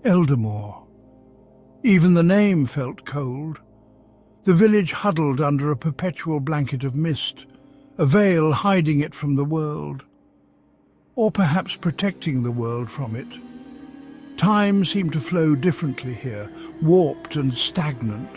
Eldermoor. Even the name felt cold. The village huddled under a perpetual blanket of mist, a veil hiding it from the world, or perhaps protecting the world from it. Time seemed to flow differently here, warped and stagnant.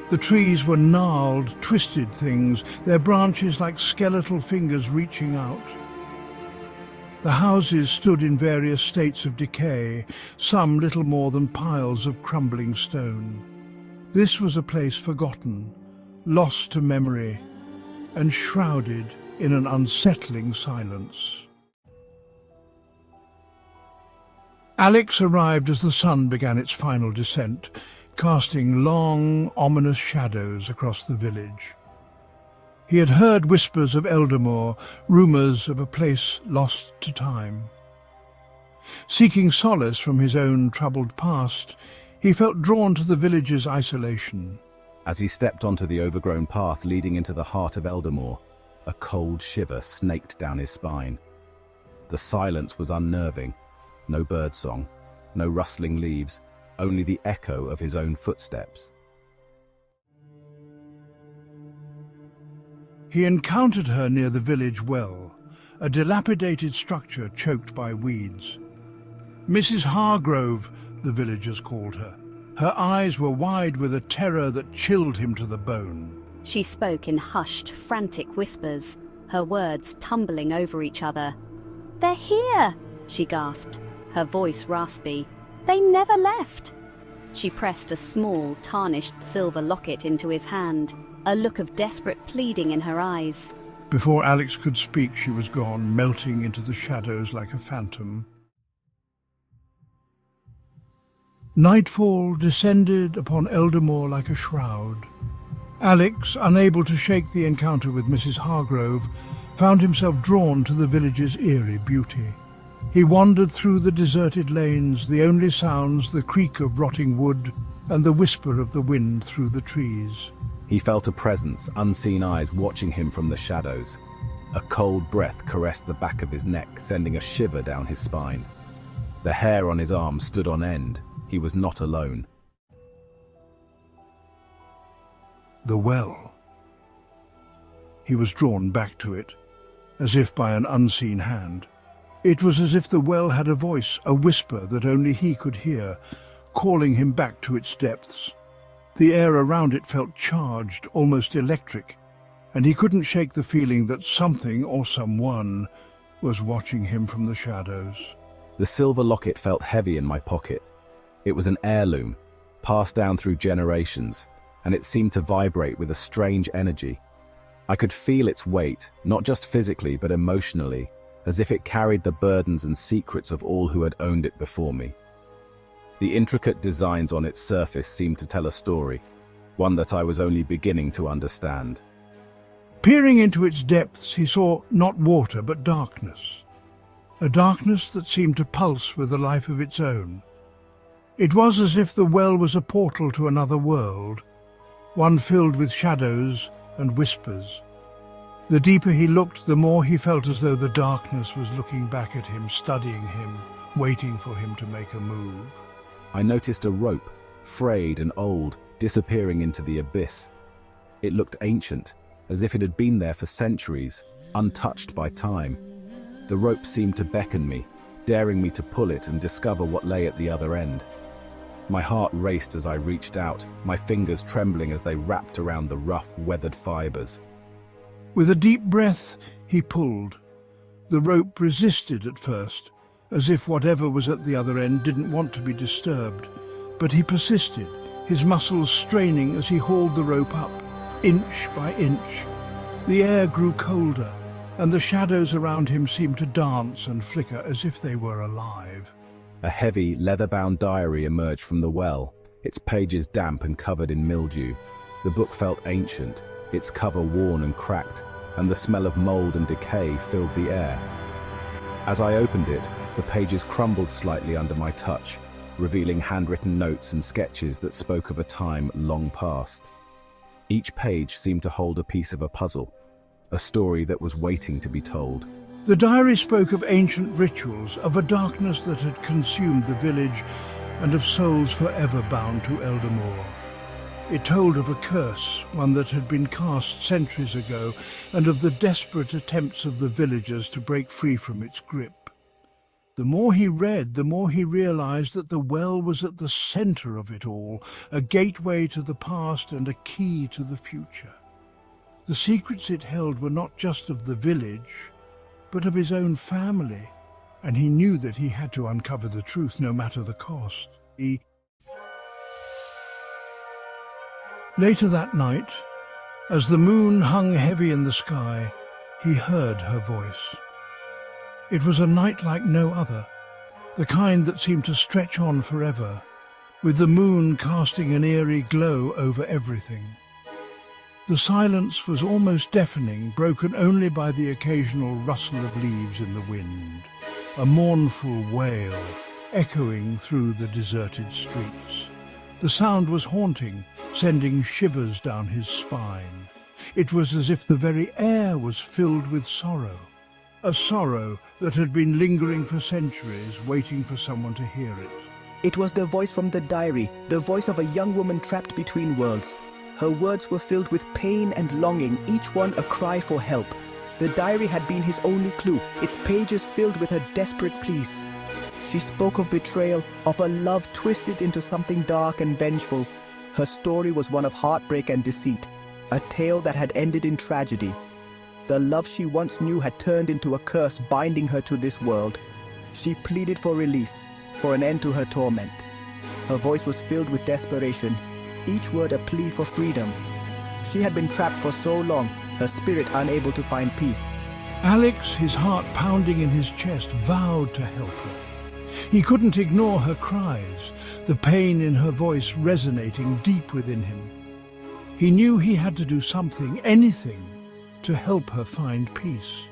The trees were gnarled, twisted things, their branches like skeletal fingers reaching out. The houses stood in various states of decay, some little more than piles of crumbling stone. This was a place forgotten, lost to memory, and shrouded in an unsettling silence. Alex arrived as the sun began its final descent, casting long, ominous shadows across the village. He had heard whispers of Eldermoor, rumours of a place lost to time. Seeking solace from his own troubled past, he felt drawn to the village's isolation. As he stepped onto the overgrown path leading into the heart of Eldermoor, a cold shiver snaked down his spine. The silence was unnerving. No birdsong, no rustling leaves, only the echo of his own footsteps. He encountered her near the village well, a dilapidated structure choked by weeds. Mrs. Hargrove, the villagers called her. Her eyes were wide with a terror that chilled him to the bone. She spoke in hushed, frantic whispers, her words tumbling over each other. "They're here," she gasped, her voice raspy. "They never left." She pressed a small, tarnished silver locket into his hand, a look of desperate pleading in her eyes. Before Alex could speak, she was gone, melting into the shadows like a phantom. Nightfall descended upon Eldermoor like a shroud. Alex, unable to shake the encounter with Mrs. Hargrove, found himself drawn to the village's eerie beauty. He wandered through the deserted lanes, the only sounds the creak of rotting wood and the whisper of the wind through the trees. He felt a presence, unseen eyes watching him from the shadows. A cold breath caressed the back of his neck, sending a shiver down his spine. The hair on his arm stood on end. He was not alone. The well. He was drawn back to it, as if by an unseen hand. It was as if the well had a voice, a whisper that only he could hear, calling him back to its depths. The air around it felt charged, almost electric, and he couldn't shake the feeling that something or someone was watching him from the shadows. The silver locket felt heavy in my pocket. It was an heirloom, passed down through generations, and it seemed to vibrate with a strange energy. I could feel its weight, not just physically but emotionally, as if it carried the burdens and secrets of all who had owned it before me. The intricate designs on its surface seemed to tell a story, one that I was only beginning to understand. Peering into its depths, he saw not water but darkness, a darkness that seemed to pulse with a life of its own. It was as if the well was a portal to another world, one filled with shadows and whispers. The deeper he looked, the more he felt as though the darkness was looking back at him, studying him, waiting for him to make a move. I noticed a rope, frayed and old, disappearing into the abyss. It looked ancient, as if it had been there for centuries, untouched by time. The rope seemed to beckon me, daring me to pull it and discover what lay at the other end. My heart raced as I reached out, my fingers trembling as they wrapped around the rough, weathered fibers. With a deep breath, he pulled. The rope resisted at first, as if whatever was at the other end didn't want to be disturbed. But he persisted, his muscles straining as he hauled the rope up, inch by inch. The air grew colder, and the shadows around him seemed to dance and flicker as if they were alive. A heavy, leather-bound diary emerged from the well, its pages damp and covered in mildew. The book felt ancient, its cover worn and cracked, and the smell of mold and decay filled the air. As I opened it, the pages crumbled slightly under my touch, revealing handwritten notes and sketches that spoke of a time long past. Each page seemed to hold a piece of a puzzle, a story that was waiting to be told. The diary spoke of ancient rituals, of a darkness that had consumed the village, and of souls forever bound to Eldermoor. It told of a curse, one that had been cast centuries ago, and of the desperate attempts of the villagers to break free from its grip. The more he read, the more he realized that the well was at the center of it all, a gateway to the past and a key to the future. The secrets it held were not just of the village, but of his own family, and he knew that he had to uncover the truth no matter the cost. Later that night, as the moon hung heavy in the sky, he heard her voice. It was a night like no other, the kind that seemed to stretch on forever, with the moon casting an eerie glow over everything. The silence was almost deafening, broken only by the occasional rustle of leaves in the wind, a mournful wail echoing through the deserted streets. The sound was haunting, sending shivers down his spine. It was as if the very air was filled with sorrow, a sorrow that had been lingering for centuries, waiting for someone to hear it. It was the voice from the diary, the voice of a young woman trapped between worlds. Her words were filled with pain and longing, each one a cry for help. The diary had been his only clue, its pages filled with her desperate pleas. She spoke of betrayal, of a love twisted into something dark and vengeful. Her story was one of heartbreak and deceit, a tale that had ended in tragedy. The love she once knew had turned into a curse binding her to this world. She pleaded for release, for an end to her torment. Her voice was filled with desperation, each word a plea for freedom. She had been trapped for so long, her spirit unable to find peace. Alex, his heart pounding in his chest, vowed to help her. He couldn't ignore her cries, the pain in her voice resonating deep within him. He knew he had to do something, anything, to help her find peace.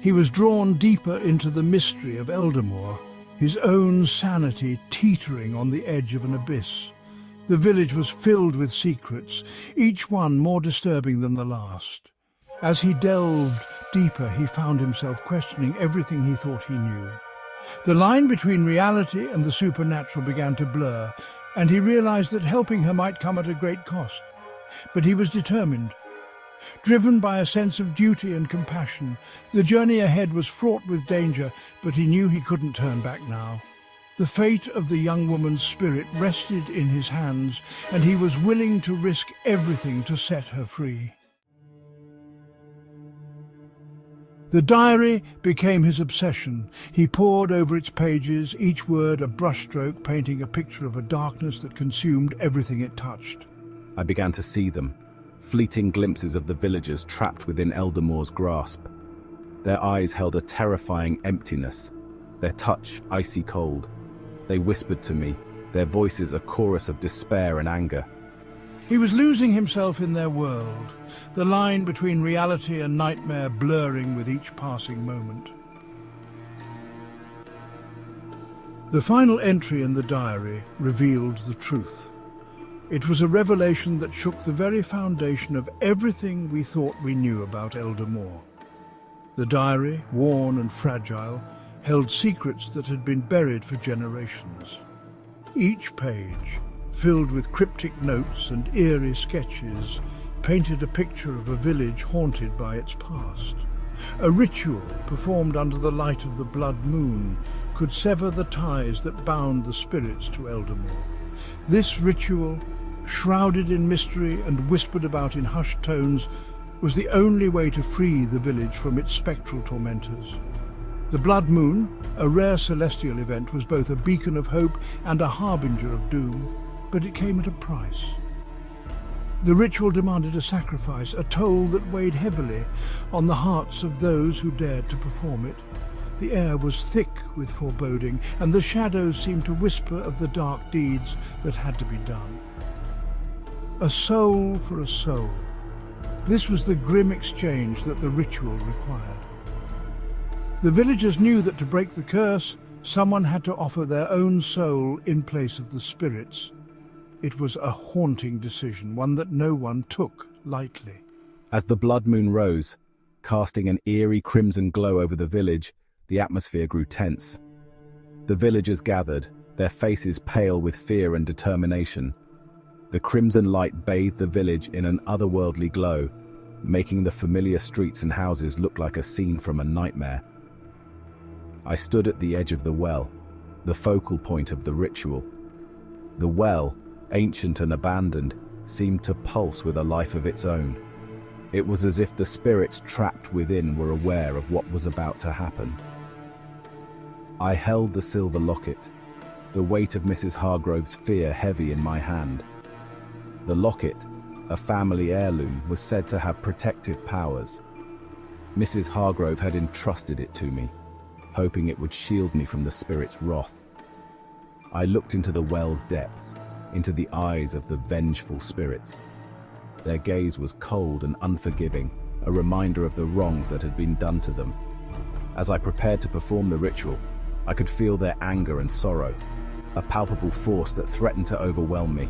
He was drawn deeper into the mystery of Eldermoor, his own sanity teetering on the edge of an abyss. The village was filled with secrets, each one more disturbing than the last. As he delved deeper, he found himself questioning everything he thought he knew. The line between reality and the supernatural began to blur, and he realized that helping her might come at a great cost. But he was determined. Driven by a sense of duty and compassion, the journey ahead was fraught with danger, but he knew he couldn't turn back now. The fate of the young woman's spirit rested in his hands, and he was willing to risk everything to set her free. The diary became his obsession. He pored over its pages, each word a brushstroke painting a picture of a darkness that consumed everything it touched. I began to see them, fleeting glimpses of the villagers trapped within Eldermoor's grasp. Their eyes held a terrifying emptiness, their touch icy cold. They whispered to me, their voices a chorus of despair and anger. He was losing himself in their world, the line between reality and nightmare blurring with each passing moment. The final entry in the diary revealed the truth. It was a revelation that shook the very foundation of everything we thought we knew about Eldermoor. The diary, worn and fragile, held secrets that had been buried for generations. Each page, filled with cryptic notes and eerie sketches, painted a picture of a village haunted by its past. A ritual performed under the light of the blood moon could sever the ties that bound the spirits to Eldermoor. This ritual, shrouded in mystery and whispered about in hushed tones, was the only way to free the village from its spectral tormentors. The blood moon, a rare celestial event, was both a beacon of hope and a harbinger of doom, but it came at a price. The ritual demanded a sacrifice, a toll that weighed heavily on the hearts of those who dared to perform it. The air was thick with foreboding, and the shadows seemed to whisper of the dark deeds that had to be done. A soul for a soul. This was the grim exchange that the ritual required. The villagers knew that to break the curse, someone had to offer their own soul in place of the spirits. It was a haunting decision, one that no one took lightly. As the blood moon rose, casting an eerie crimson glow over the village, the atmosphere grew tense. The villagers gathered, their faces pale with fear and determination. The crimson light bathed the village in an otherworldly glow, making the familiar streets and houses look like a scene from a nightmare. I stood at the edge of the well, the focal point of the ritual. The well, ancient and abandoned, seemed to pulse with a life of its own. It was as if the spirits trapped within were aware of what was about to happen. I held the silver locket, the weight of Mrs. Hargrove's fear heavy in my hand. The locket, a family heirloom, was said to have protective powers. Mrs. Hargrove had entrusted it to me, hoping it would shield me from the spirit's wrath. I looked into the well's depths, into the eyes of the vengeful spirits. Their gaze was cold and unforgiving, a reminder of the wrongs that had been done to them. As I prepared to perform the ritual, I could feel their anger and sorrow, a palpable force that threatened to overwhelm me.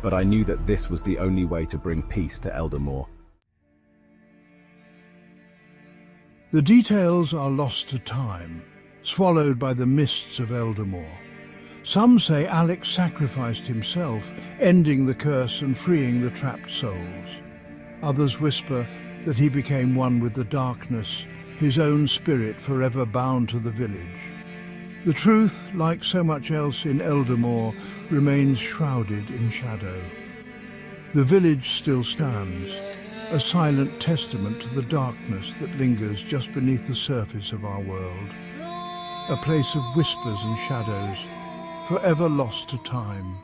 But I knew that this was the only way to bring peace to Eldermoor. The details are lost to time, swallowed by the mists of Eldermoor. Some say Alex sacrificed himself, ending the curse and freeing the trapped souls. Others whisper that he became one with the darkness, his own spirit forever bound to the village. The truth, like so much else in Eldermoor, remains shrouded in shadow. The village still stands, a silent testament to the darkness that lingers just beneath the surface of our world. A place of whispers and shadows, forever lost to time.